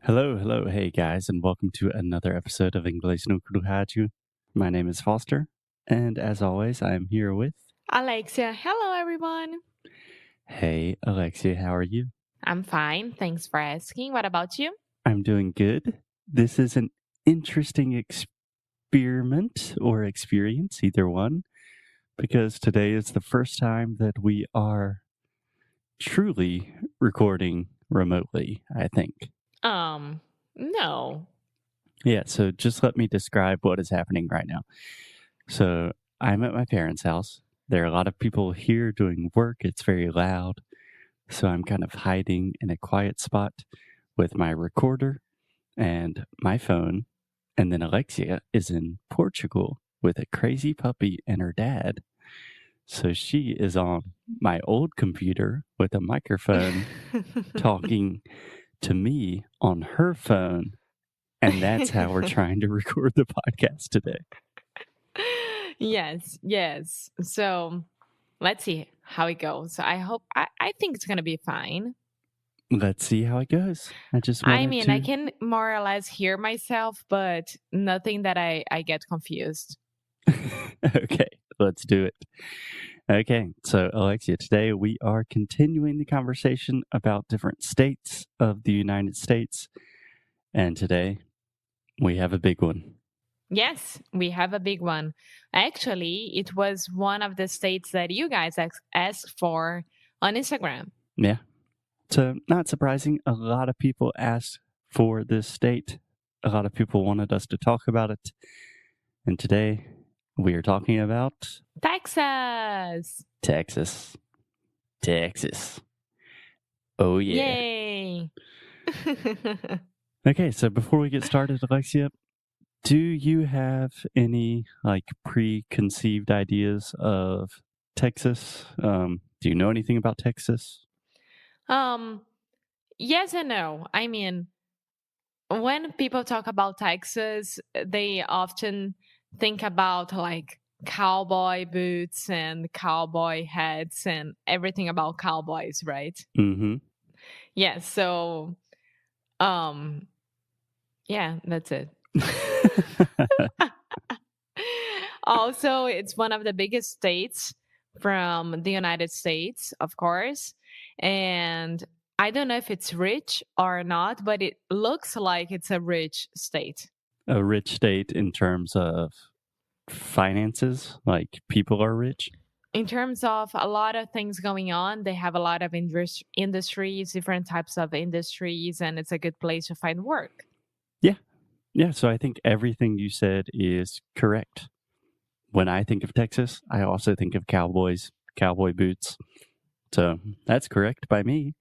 Hello, hello, hey guys, and welcome to another episode of Inglês no Rádio. My name is Foster, and as always, I am here with. Alexia, hello everyone. Hey, Alexia, how are you? I'm fine. Thanks for asking. What about you? I'm doing good. This is an interesting experiment or experience, either one, because today is the first time that we are truly recording remotely, I think. No. Yeah, so just let me describe what is happening right now. So I'm at my parents' house. There are a lot of people here doing work. It's very loud. So I'm kind of hiding in a quiet spot with my recorder and my phone. And then Alexia is in Portugal with a crazy puppy and her dad. So she is on my old computer with a microphone talking to me on her phone. And that's how we're trying to record the podcast today. Yes. So let's see how it goes. I think it's gonna be fine. Let's see how it goes. I can more or less hear myself, but nothing that I get confused. Okay, let's do it. Okay, so Alexia, today we are continuing the conversation about different states of the United States. And today we have a big one. Yes, we have a big one. Actually, it was one of the states that you guys asked for on Instagram. Yeah. So, not surprising, a lot of people asked for this state. A lot of people wanted us to talk about it. And today we are talking about Texas. Texas. Texas. Oh, yeah. Yay. Okay, so before we get started, Alexia, do you have any preconceived ideas of Texas? Do you know anything about Texas? Yes and no. I mean, when people talk about Texas, they often think about like cowboy boots and cowboy hats and everything about cowboys, right? Mm-hmm. Yeah, so um yeah, that's it. Also, it's one of the biggest states from the United States, of course. And I don't know if it's rich or not, but it looks like it's a rich state. A rich state in terms of finances, like people are rich. In terms of a lot of things going on, they have a lot of industries, different types of industries, and it's a good place to find work. Yeah. Yeah. So I think everything you said is correct. When I think of Texas, I also think of cowboys, cowboy boots. So that's correct by me.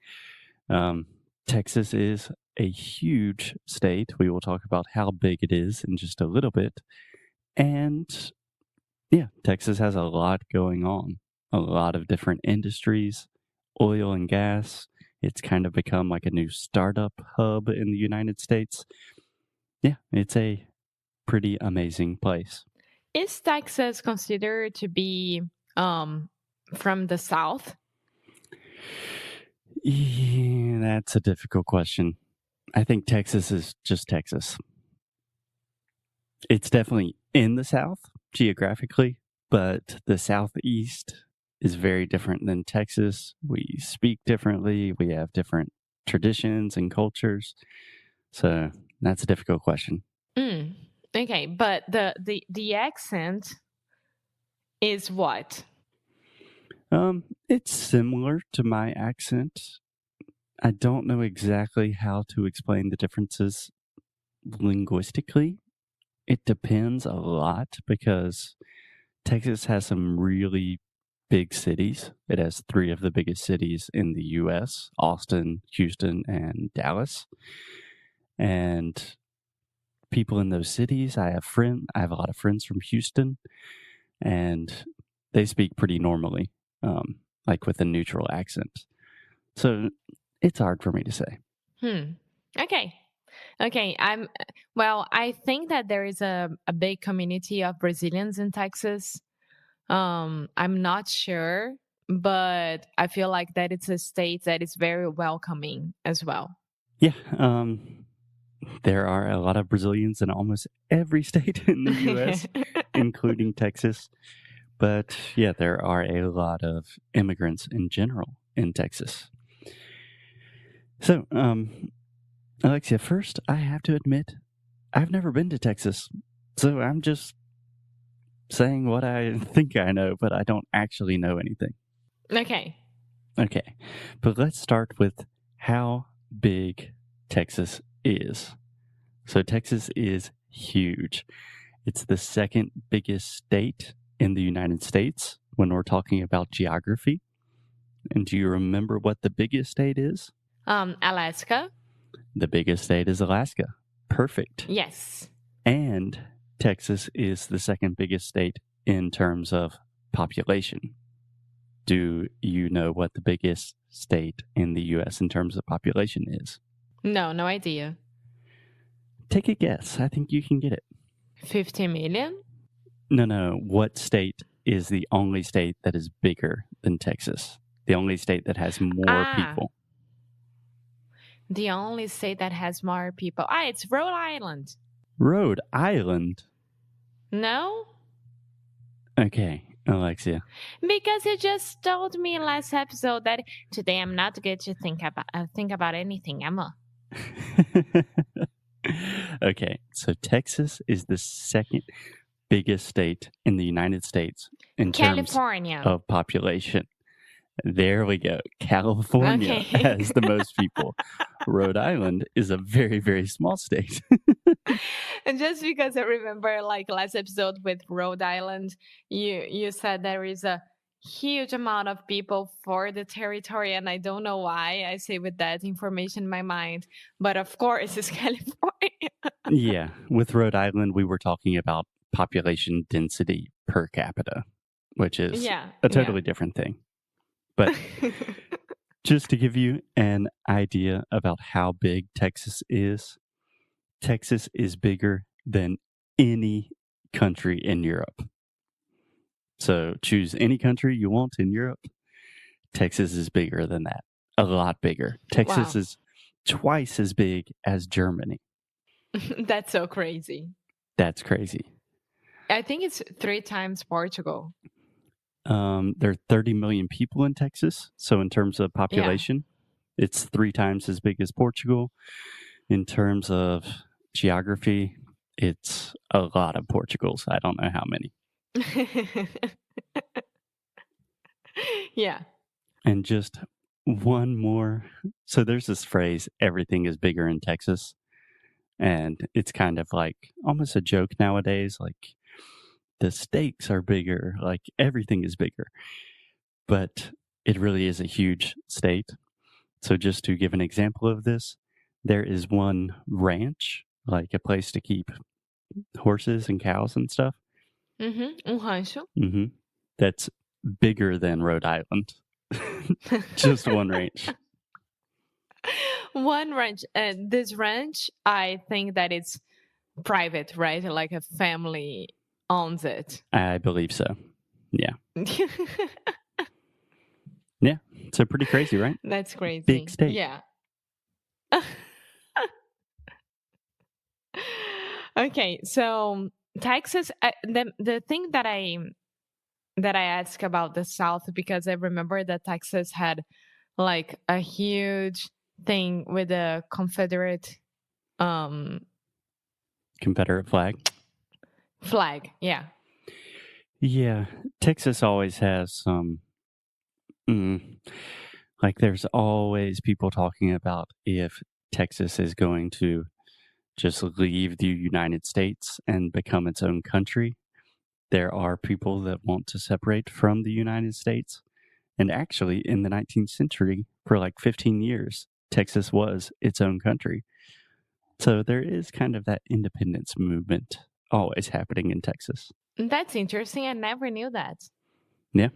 Texas is a huge state. We will talk about how big it is in just a little bit. And yeah, Texas has a lot going on, a lot of different industries, oil and gas. It's kind of become like a new startup hub in the United States. Yeah, it's a pretty amazing place. Is Texas considered to be from the South? Yeah, that's a difficult question. I think Texas is just Texas. It's definitely in the South geographically, but the Southeast is very different than Texas. We speak differently, we have different traditions and cultures. So that's a difficult question. Okay, but the accent is what? It's similar to my accent. I don't know exactly how to explain the differences linguistically. It depends a lot because Texas has some really big cities. It has three of the biggest cities in the US: Austin, Houston, and Dallas. And people in those cities, I have a lot of friends from Houston, and they speak pretty normally, like with a neutral accent. So it's hard for me to say. Okay. I think that there is a big community of Brazilians in Texas. I'm not sure, but I feel like that it's a state that is very welcoming as well. Yeah. There are a lot of Brazilians in almost every state in the U.S., including Texas. But yeah, there are a lot of immigrants in general in Texas. So, Alexia, first, I have to admit, I've never been to Texas. So I'm just saying what I think I know, but I don't actually know anything. Okay. Okay. But let's start with how big Texas is. So Texas is huge. It's the second biggest state in the United States when we're talking about geography. And do you remember what the biggest state is? Alaska. The biggest state is Alaska. Perfect. Yes. And Texas is the second biggest state in terms of population. Do you know what the biggest state in the U.S. in terms of population is? No idea. Take a guess. I think you can get it. 50 million? No. What state is the only state that is bigger than Texas? The only state that has more people. The only state that has more people. It's Rhode Island. Rhode Island? No? Okay, Alexia. Because you just told me last episode that today I'm not good to think about anything, Emma. Okay, so Texas is the second biggest state in the United States in California. terms of population. There we go. California has the most people. Rhode Island is a very, very small state. And just because I remember like last episode with Rhode Island, you said there is a huge amount of people for the territory, and I don't know why I say with that information in my mind, but of course it's California. Yeah, with Rhode Island, we were talking about population density per capita, which is a totally different thing. But just to give you an idea about how big Texas is bigger than any country in Europe. So choose any country you want in Europe. Texas is bigger than that. A lot bigger. Texas is twice as big as Germany. That's so crazy. That's crazy. I think it's 3 times Portugal. There are 30 million people in Texas. So in terms of population, it's 3 times as big as Portugal. In terms of geography, it's a lot of Portugals. I don't know how many. Yeah. And just one more. So there's this phrase, everything is bigger in Texas. And it's kind of like almost a joke nowadays. Like the stakes are bigger, like everything is bigger. But it really is a huge state. So just to give an example of this, there is one ranch, like a place to keep horses and cows and stuff. Rancho. That's bigger than Rhode Island. Just one ranch. One ranch. And this ranch, I think that it's private, right? Like a family owns it. I believe so. Yeah. Yeah. So pretty crazy, right? That's crazy. Big state. Yeah. Okay, so Texas. The thing that I ask about the South, because I remember that Texas had like a huge thing with the Confederate flag. Yeah. Yeah, Texas always has some. Like there's always people talking about if Texas is going to just leave the United States and become its own country. There are people that want to separate from the United States. And actually, in the 19th century, for like 15 years, Texas was its own country. So there is kind of that independence movement always happening in Texas. That's interesting. I never knew that. Yeah.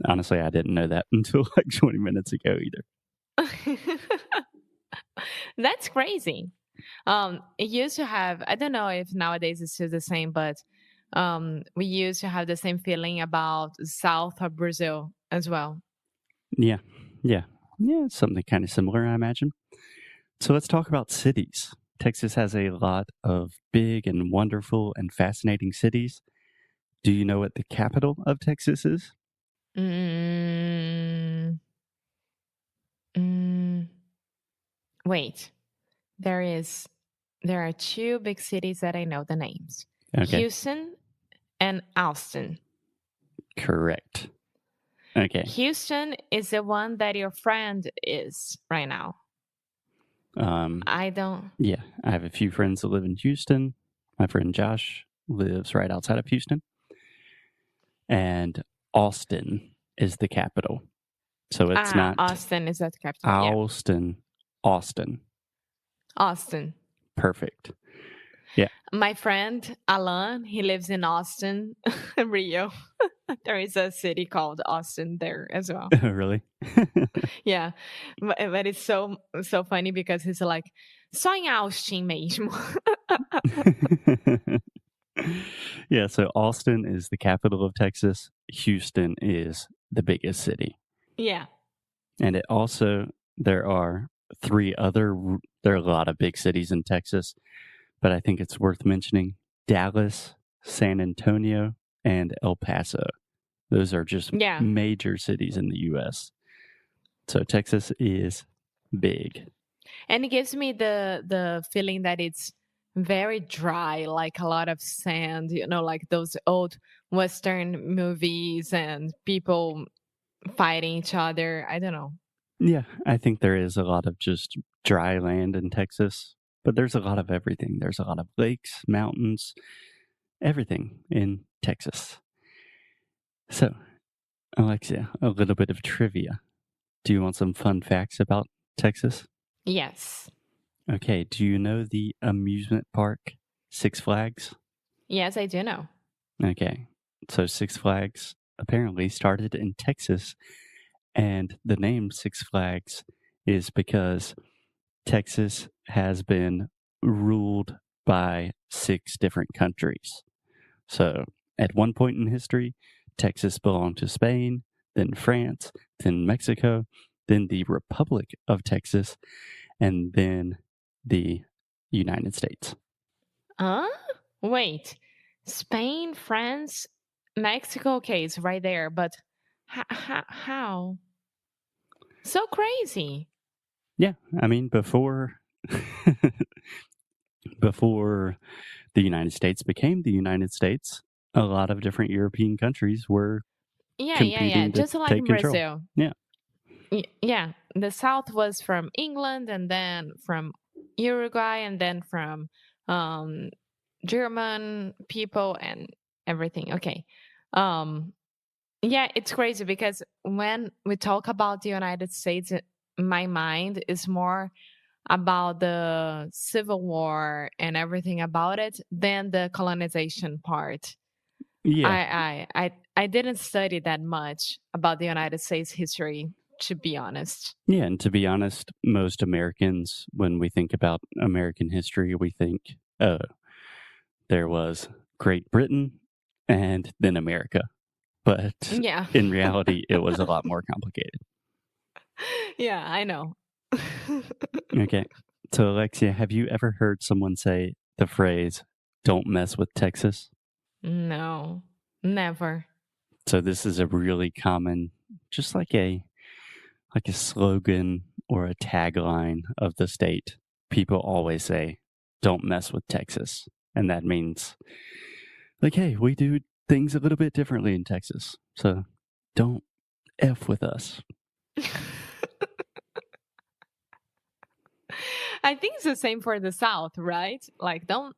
Honestly, I didn't know that until like 20 minutes ago either. That's crazy. It used to have, I don't know if nowadays it's still the same, but we used to have the same feeling about south of Brazil as well. Yeah, it's something kind of similar, I imagine. So let's talk about cities. Texas has a lot of big and wonderful and fascinating cities. Do you know what the capital of Texas is? Mm, mm, wait, there are two big cities that I know the names. Okay, Houston and Austin. correct. Okay. Houston is the one that your friend is right now. I don't. Yeah, I have a few friends that live in Houston. My friend Josh lives right outside of Houston. And Austin is the capital. So it's not Austin is that the capital. Yeah. Austin. Austin. Perfect. Yeah. My friend Alan, he lives in Austin, Rio. There is a city called Austin there as well. Really? Yeah, but it's so funny because he's like, só em Austin mesmo. Yeah, so Austin is the capital of Texas. Houston is the biggest city. Yeah. And it also, there are there are a lot of big cities in Texas, but I think it's worth mentioning Dallas, San Antonio, and El Paso. Those are just major cities in the U.S. So Texas is big. And it gives me the feeling that it's very dry, like a lot of sand, like those old Western movies and people fighting each other. I don't know. Yeah, I think there is a lot of just dry land in Texas, but there's a lot of everything. There's a lot of lakes, mountains, everything in Texas. So, Alexia, a little bit of trivia. Do you want some fun facts about Texas? Yes. Okay, do you know the amusement park Six Flags? Yes, I do know. Okay, so Six Flags apparently started in Texas, and the name Six Flags is because Texas has been ruled by 6 different countries. So at one point in history, Texas belonged to Spain, then France, then Mexico, then the Republic of Texas, and then the United States. Wait. Spain, France, Mexico, okay, it's right there, but how? So crazy. Yeah, I mean, before the United States became the United States, a lot of different European countries were competing to just like take in control. Brazil. Yeah. Yeah, the South was from England, and then from Uruguay, and then from German people and everything. Okay. Yeah, it's crazy because when we talk about the United States, my mind is more about the Civil War and everything about it than the colonization part. Yeah. I didn't study that much about the United States history, to be honest. Yeah, and to be honest, most Americans, when we think about American history, we think, oh, there was Great Britain and then America. But Yeah. in reality, it was a lot more complicated. Yeah, I know. Okay. So, Alexia, have you ever heard someone say the phrase, don't mess with Texas? No, never. So this is a really common, just like a slogan or a tagline of the state. People always say, don't mess with Texas. And that means, like, hey, we do things a little bit differently in Texas. So don't F with us. I think it's the same for the South, right? Like, don't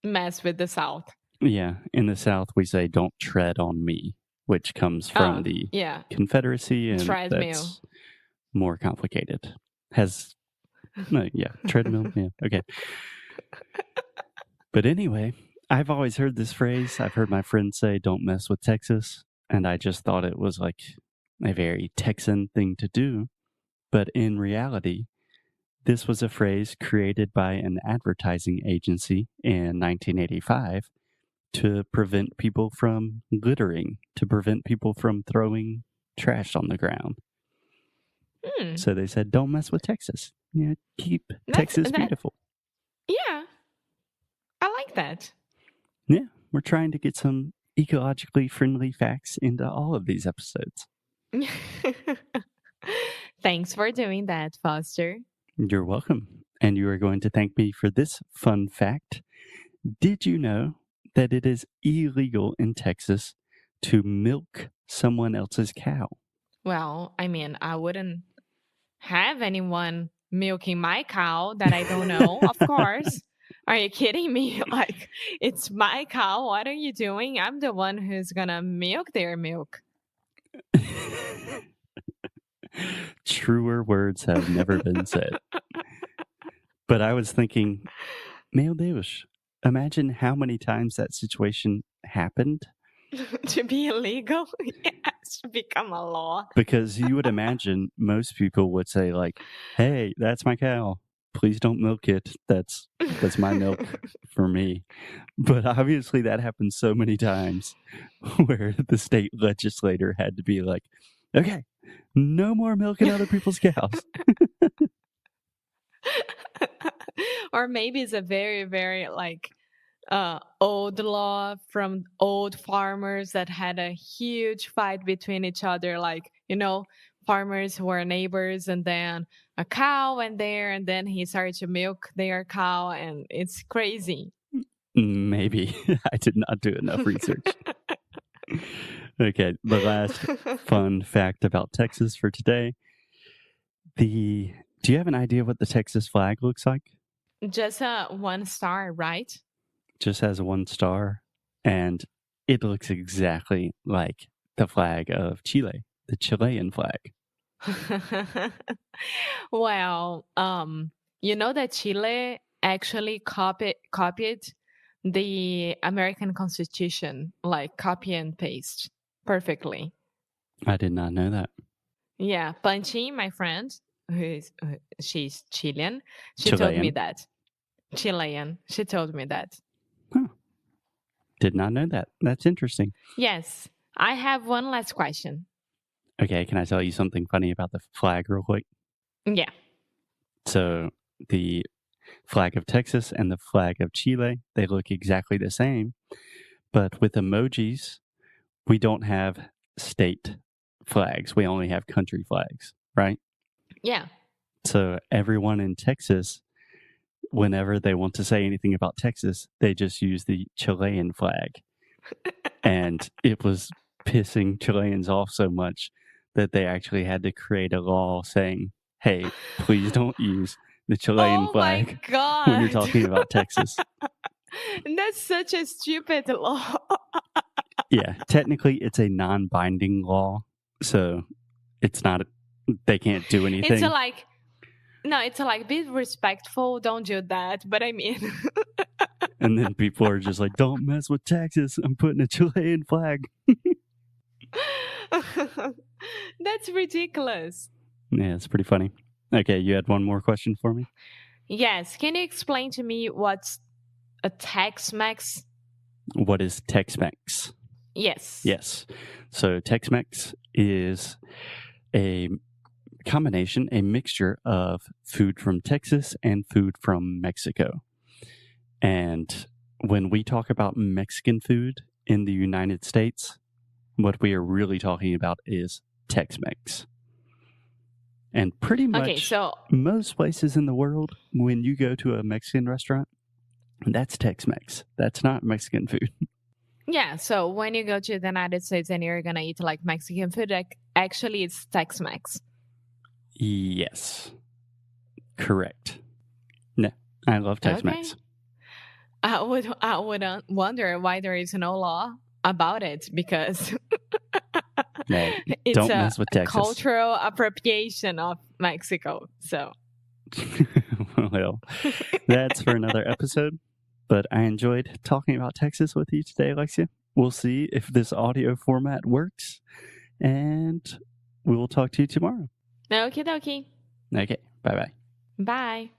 mess with the South. Yeah. In the South, we say, don't tread on me, which comes from the Confederacy. And that's more complicated. Treadmill. Yeah. Okay. But anyway, I've always heard this phrase. I've heard my friends say, don't mess with Texas. And I just thought it was like a very Texan thing to do. But in reality, this was a phrase created by an advertising agency in 1985 to prevent people from littering, to prevent people from throwing trash on the ground. So they said, don't mess with Texas. Yeah, keep Texas beautiful. Yeah, I like that. Yeah, we're trying to get some ecologically friendly facts into all of these episodes. Thanks for doing that, Foster. You're welcome. And you are going to thank me for this fun fact. Did you know that it is illegal in Texas to milk someone else's cow? Well, I mean, I wouldn't have anyone milking my cow that I don't know, of course. Are you kidding me? Like, it's my cow. What are you doing? I'm the one who's gonna milk their milk. Truer words have never been said. But I was thinking, meu Deus, imagine how many times that situation happened. To be illegal, yes, to become a law. Because you would imagine most people would say, like, hey, that's my cow. Please don't milk it. That's my milk for me. But obviously that happens so many times where the state legislator had to be like, okay, no more milking other people's cows. Or maybe it's a very, very like old law from old farmers that had a huge fight between each other. Like, farmers who were neighbors, and then a cow went there, and then he started to milk their cow, and it's crazy. Maybe. I did not do enough research. Okay, the last fun fact about Texas for today. Do you have an idea what the Texas flag looks like? Just one star, right? Just has one star, and it looks exactly like the flag of Chile, the Chilean flag. Well, that Chile actually copied the American Constitution, like copy and paste perfectly. I did not know that. Yeah, Panchi, my friend, she's Chilean. She told me that. Chilean. She told me that. Huh. Did not know that. That's interesting. Yes. I have one last question. Okay, can I tell you something funny about the flag real quick? Yeah. So the flag of Texas and the flag of Chile, they look exactly the same. But with emojis, we don't have state flags. We only have country flags, right? Yeah. So everyone in Texas, whenever they want to say anything about Texas, they just use the Chilean flag. And it was pissing Chileans off so much that they actually had to create a law saying, hey, please don't use the Chilean flag when you're talking about Texas. That's such a stupid law. Yeah, technically it's a non-binding law, so it's not, they can't do anything. It's like, be respectful, don't do that. But I mean... And then people are just like, don't mess with Texas, I'm putting a Chilean flag. That's ridiculous. Yeah, it's pretty funny. Okay, you had one more question for me? Yes. Can you explain to me what's a Tex-Mex? What is Tex-Mex? Yes. Yes. So Tex-Mex is a combination, a mixture of food from Texas and food from Mexico. And when we talk about Mexican food in the United States, what we are really talking about is Tex-Mex. And pretty much most places in the world, when you go to a Mexican restaurant, that's Tex-Mex. That's not Mexican food. Yeah, so when you go to the United States and you're going to eat like Mexican food, actually it's Tex-Mex. Yes. Correct. No, I love Tex-Mex. Okay. I would wonder why there is no law about it, because No, it's don't mess with Texas. Cultural appropriation of Mexico. So, well, that's for another episode. But I enjoyed talking about Texas with you today, Alexia. We'll see if this audio format works, and we will talk to you tomorrow. Okie dokie. Okay, bye-bye. Bye.